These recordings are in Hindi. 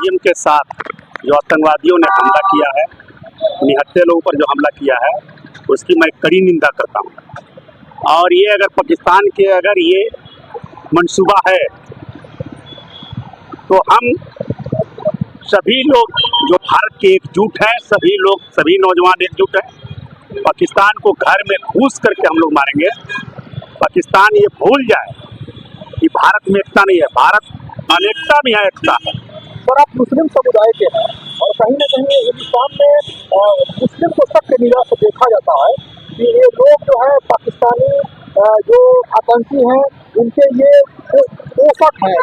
मुलाजिम के साथ जो आतंकवादियों ने हमला किया है, निहत्थे लोगों पर जो हमला किया है, उसकी मैं कड़ी निंदा करता हूँ। और ये अगर पाकिस्तान के अगर ये मंसूबा है तो हम सभी लोग जो भारत के एकजुट हैं, सभी लोग, सभी नौजवान एकजुट हैं। पाकिस्तान को घर में घुस करके हम लोग मारेंगे। पाकिस्तान ये भूल जाए कि भारत में एकता नहीं है, भारत अनेकता में है, एकता है। सर, आप मुस्लिम समुदाय के हैं और कहीं ना कहीं हिंदुस्तान में मुस्लिम को सख्त निगाह से देखा जाता है कि ये लोग जो है पाकिस्तानी जो आतंकी हैं, उनके ये पोषक हैं,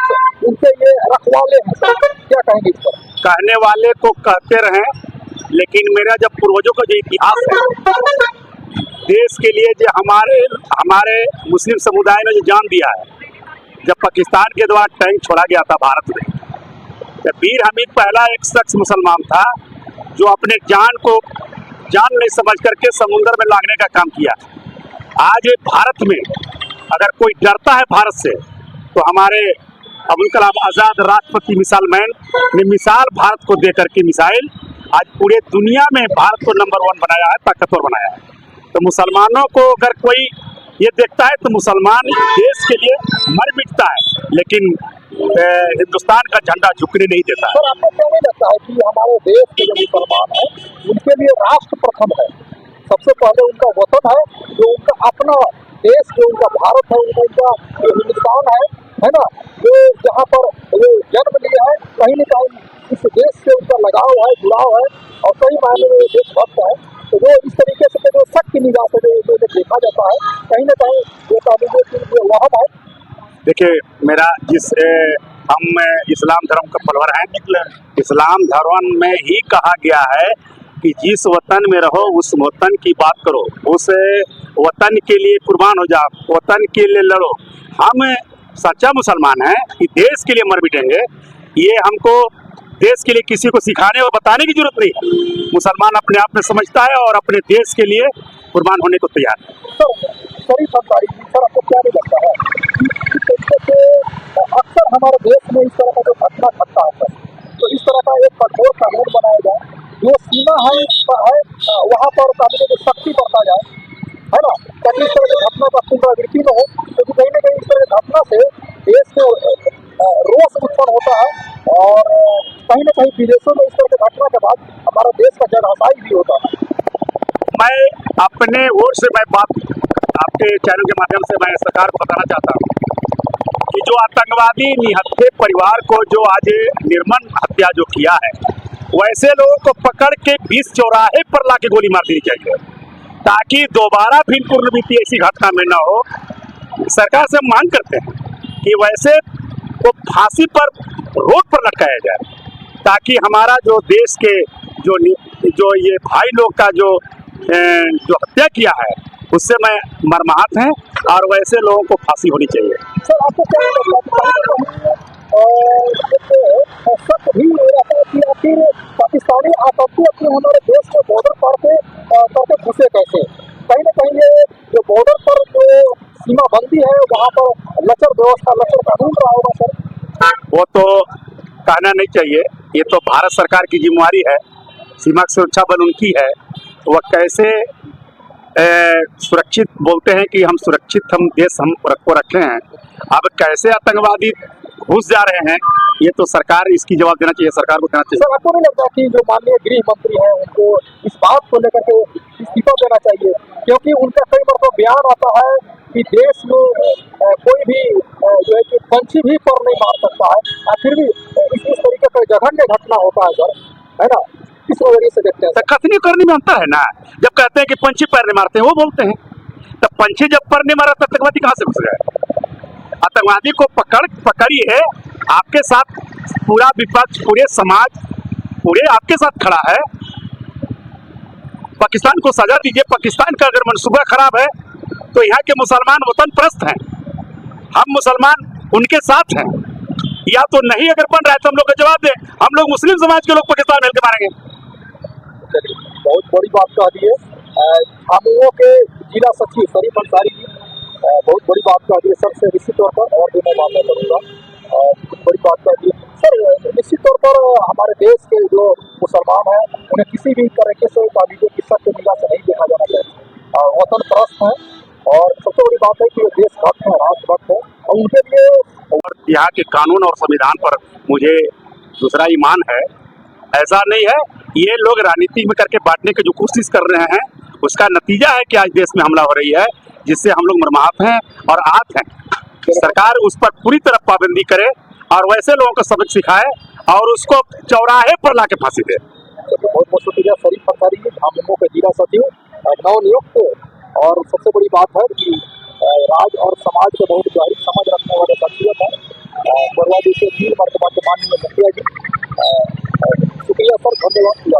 उनके ये रखवाले हैं। क्या कहेंगे इस पर? कहने वाले को कहते रहें, लेकिन मेरा जब पूर्वजों का जो इतिहास है, देश के लिए जो हमारे मुस्लिम समुदाय ने जो जान दिया है, जब पाकिस्तान के द्वारा टैंक छोड़ा गया था भारत में, तो वीर हमीद पहला एक शख्स मुसलमान था जो अपने जान को जान नहीं समझ करके समुद्र में लांघने का काम किया। आज भारत में अगर कोई डरता है भारत से, तो हमारे अब्दुल कलाम आज़ाद राष्ट्रपति मिसाइल मैन ने मिसाल भारत को दे करके मिसाइल आज पूरे दुनिया में भारत को नंबर 1 बनाया है, ताकतवर बनाया है। तो मुसलमानों को अगर कोई ये देखता है तो मुसलमान देश के लिए मर मिटता है, लेकिन हिंदुस्तान का झंडा झुकने नहीं देता है। सर, आपको क्या नहीं लगता है कि हमारे देश के जो मुसलमान हैं, उनके लिए राष्ट्र प्रथम है? सबसे पहले उनका वतन है, जो उनका अपना देश, जो उनका भारत है, उनका जो हिंदुस्तान है ना, जो जहाँ पर वो जन्म लिया है, कहीं न कहीं इस देश से उनका लगाव है, जुड़ाव है और कई मायने में देशभक्त है। तो वो इस तरीके से जो सख्त निगाह से जो देखा जाता है, कहीं न कहीं ये तालीबों की जो वहम है। देखिए, मेरा हम इस्लाम धर्म का फॉलोअर हैं। इस्लाम धर्म में ही कहा गया है कि जिस वतन में रहो उस वतन की बात करो, उस वतन के लिए कुर्बान हो जाओ, वतन के लिए लड़ो। हम सच्चा मुसलमान हैं कि देश के लिए मर मिटेंगे। ये हमको देश के लिए किसी को सिखाने और बताने की जरूरत नहीं है। मुसलमान अपने आप में समझता है और अपने देश के लिए कुर्बान होने को तैयार है। सर, आपको क्या नहीं लगता है कि अक्सर हमारे देश में इस तरह का जो घटना घटता है, तो इस तरह का एक कठोर कानून बनाया जाए, जो सीमा है वहाँ पर कानून की सख्ती बढ़ता जाए, है ना, ताकि इस तरह की घटना का पुनरावृत्ति न हो। क्योंकि कहीं ना कहीं इस तरह की घटना से देश में रोष उत्पन्न होता है और कहीं ना कहीं विदेशों में इस तरह की घटना के बाद हमारा देश का जनासाई भी होता है। मैं अपने ओर से आपके चैनल के माध्यम से मैं सरकार को बताना चाहता हूँ कि जो आतंकवादी निहत्थे परिवार को जो आज निर्मम हत्या जो किया है, वैसे लोगों को पकड़ के 20 चौराहे पर लाके गोली मार देनी चाहिए, ताकि दोबारा फिर पुनरावृत्ति ऐसी घटना में न हो। सरकार से मांग करते हैं कि वैसे को फांसी पर रोड पर लटकाया जाए, ताकि हमारा जो देश के जो ये भाई लोग का जो हत्या किया है, उससे मैं मर्माहत हैं और वैसे लोगों को फांसी होनी चाहिए। सर, आपको क्या लगता है सच भी रहता है कि आखिर पाकिस्तानी आतंकी अपने हमारे देश में बॉर्डर पार करके घुसे कैसे? कहीं ना कहीं ये जो बॉर्डर पर जो सीमाबंदी है, वहाँ पर लचर व्यवस्था, लचर कानून रहा होगा। सर, वो तो कहना नहीं चाहिए, ये तो भारत सरकार की जिम्मेवारी है, सीमा सुरक्षा बल उनकी है। वह कैसे सुरक्षित बोलते हैं कि हम सुरक्षित देश हम को रखे हैं, अब कैसे आतंकवादी घुस जा रहे हैं, ये तो सरकार इसकी जवाब देना चाहिए, सरकार को देना चाहिए। सर, आपको नहीं लगता कि जो माननीय गृह मंत्री हैं, उनको इस बात को लेकर के इस्तीफा देना चाहिए? क्योंकि उनका कई बार तो बयान आता है कि देश में कोई भी जो है कि पंछी भी पर नहीं मार सकता है, फिर भी इस तरीके का जघन्य घटना होता है सर, है ना? किस वजह से देखते हैं? कथनी करने में अंतर है ना। जब कहते हैं कि पंछी पैर नहीं मारते हैं, वो बोलते हैं, तब पंछी जब पैर नहीं मारा, आतंकवादी कहाँ से घुस गए? आतंकवादी को पकड़िए, आपके साथ पूरा विपक्ष, पूरे समाज, पूरे आपके साथ खड़ा है। पाकिस्तान को सजा दीजिए। पाकिस्तान का अगर मनसूबा खराब है तो यहाँ के मुसलमान वतन परस्त हैं, हम मुसलमान उनके साथ हैं। या तो नहीं अगर बन रहा है तो हम लोग का जवाब दें, हम लोग मुस्लिम समाज के लोग पाकिस्तान मिलकर मारेंगे। बहुत बड़ी बात कह दी है। झामुमो के जिला सचिव शरीफ अंसारी जी बहुत बड़ी बात कह दी है सर से निश्चित तौर पर, और भी मैं बातें करूँगा। बहुत बड़ी बात कह दी है सर। निश्चित तौर पर हमारे देश के जो मुसलमान हैं उन्हें किसी भी तरीके से तालीम की शक की निगाह से नहीं देखा जाना चाहिए। वतन परस्त हैं और सबसे बड़ी बात है कि ये देशभक्त है, राष्ट्रभक्त है, और उनके लिए और यहाँ के कानून और संविधान पर मुझे दूसरा ईमान है। ऐसा नहीं है, ये लोग राजनीति में करके बांटने की जो कोशिश कर रहे हैं उसका नतीजा है कि आज देश में हमला हो रही है, जिससे हम लोग मर्माहत हैं और आहत हैं। सरकार उस पर पूरी तरह पाबंदी करे और वैसे लोगों को सबक सिखाए और उसको चौराहे पर लाके फांसी दे। बहुत बहुत शुक्रिया शरीफ अंसारी जी, झामुमो के जिला सचिव नवनियुक्त। और सबसे बड़ी बात है कि राज और समाज के बहुत गहरी समझ रखने वाले शख्सियत है। बरुआ जी के 3 मरतबा के माननीय मुखिया जी। शुक्रिया सर, धन्यवाद।